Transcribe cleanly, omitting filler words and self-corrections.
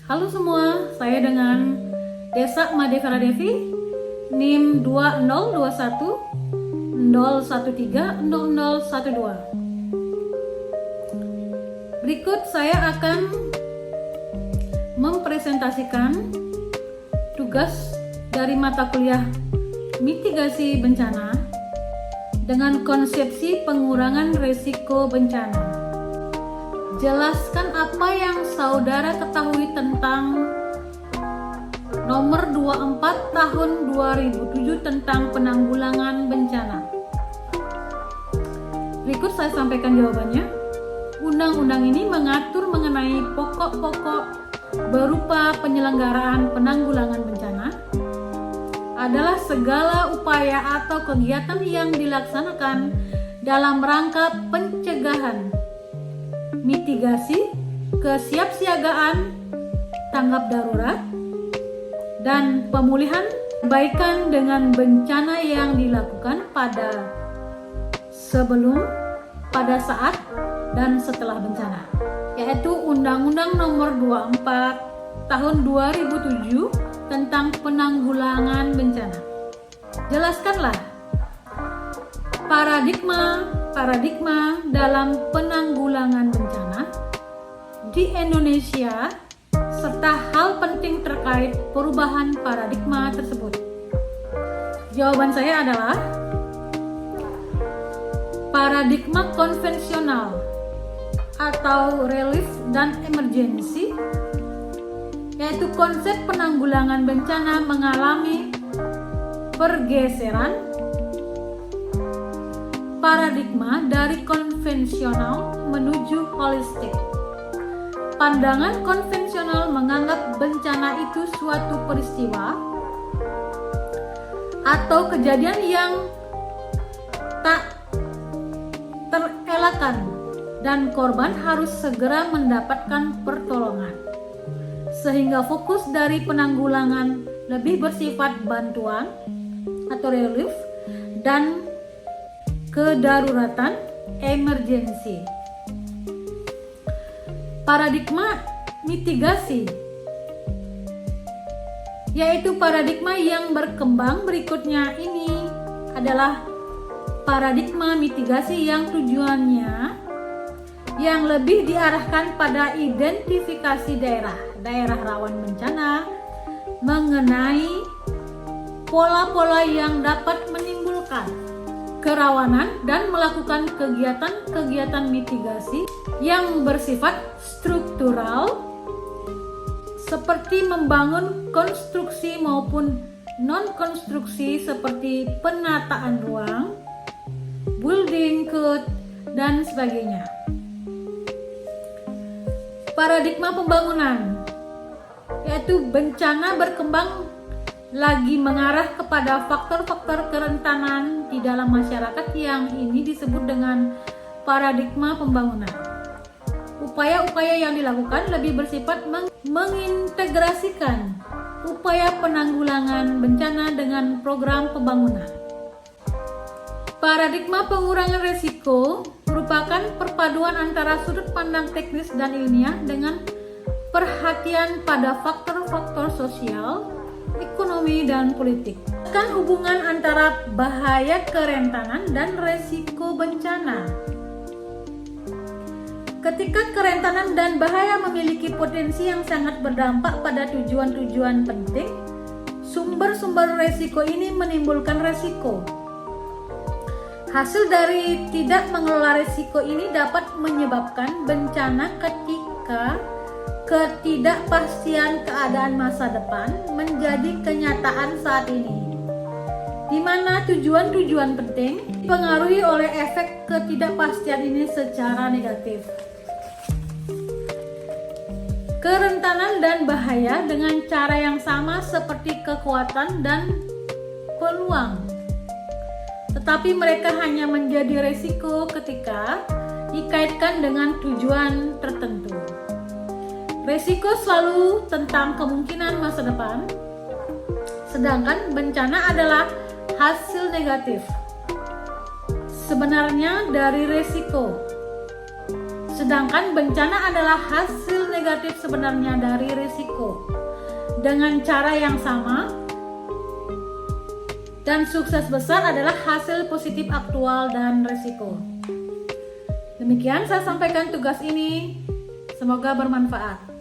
Halo semua, saya dengan Desa Madevara Devi, NIM 2021 013 0012. Berikut saya akan mempresentasikan tugas dari mata kuliah mitigasi bencana dengan konsepsi pengurangan risiko bencana. Jelaskan apa yang saudara ketahui tentang nomor 24 tahun 2007 tentang penanggulangan bencana. Berikut saya sampaikan jawabannya. Undang-undang ini mengatur mengenai pokok-pokok berupa penyelenggaraan penanggulangan bencana adalah segala upaya atau kegiatan yang dilaksanakan dalam rangka pencegahan, mitigasi, kesiapsiagaan, tanggap darurat, dan pemulihan perbaikan dengan bencana yang dilakukan pada sebelum, pada saat, dan setelah bencana, yaitu Undang-Undang Nomor 24 Tahun 2007 tentang penanggulangan bencana. Jelaskanlah paradigma dalam penanggulangan bencana di Indonesia serta hal penting terkait perubahan paradigma tersebut. Jawaban saya adalah paradigma konvensional atau relief dan emergency, yaitu konsep penanggulangan bencana mengalami pergeseran paradigma dari konvensional menuju holistik. Pandangan konvensional menganggap bencana itu suatu peristiwa atau kejadian yang tak terelakkan dan korban harus segera mendapatkan pertolongan. Sehingga fokus dari penanggulangan lebih bersifat bantuan atau relief dan kedaruratan emergensi. Paradigma mitigasi yaitu paradigma yang berkembang berikutnya. Ini adalah paradigma mitigasi yang tujuannya yang lebih diarahkan pada identifikasi daerah rawan bencana, mengenai pola-pola yang dapat menimbulkan kerawanan dan melakukan kegiatan-kegiatan mitigasi yang bersifat struktural seperti membangun konstruksi maupun non-konstruksi seperti penataan ruang, building code, dan sebagainya. Paradigma pembangunan yaitu bencana berkembang lagi mengarah kepada faktor-faktor kerentanan di dalam masyarakat yang ini disebut dengan paradigma pembangunan. Upaya-upaya yang dilakukan lebih bersifat mengintegrasikan upaya penanggulangan bencana dengan program pembangunan. Paradigma pengurangan risiko merupakan perpaduan antara sudut pandang teknis dan ilmiah dengan perhatian pada faktor-faktor sosial, ekonomi, dan politik. Kan hubungan antara bahaya kerentanan dan risiko bencana. Ketika kerentanan dan bahaya memiliki potensi yang sangat berdampak pada tujuan-tujuan penting, sumber-sumber risiko ini menimbulkan risiko. Hasil dari tidak mengelola risiko ini dapat menyebabkan bencana ketika ketidakpastian keadaan masa depan menjadi kenyataan saat ini, di mana tujuan-tujuan penting dipengaruhi oleh efek ketidakpastian ini secara negatif. Kerentanan dan bahaya dengan cara yang sama seperti kekuatan dan peluang, tetapi mereka hanya menjadi risiko ketika dikaitkan dengan tujuan tertentu. Risiko selalu tentang kemungkinan masa depan, sedangkan bencana adalah hasil negatif sebenarnya dari risiko. Sedangkan bencana adalah hasil negatif sebenarnya dari risiko. dengan cara yang sama, dan sukses besar adalah hasil positif aktual dan resiko. Demikian saya sampaikan tugas ini, semoga bermanfaat.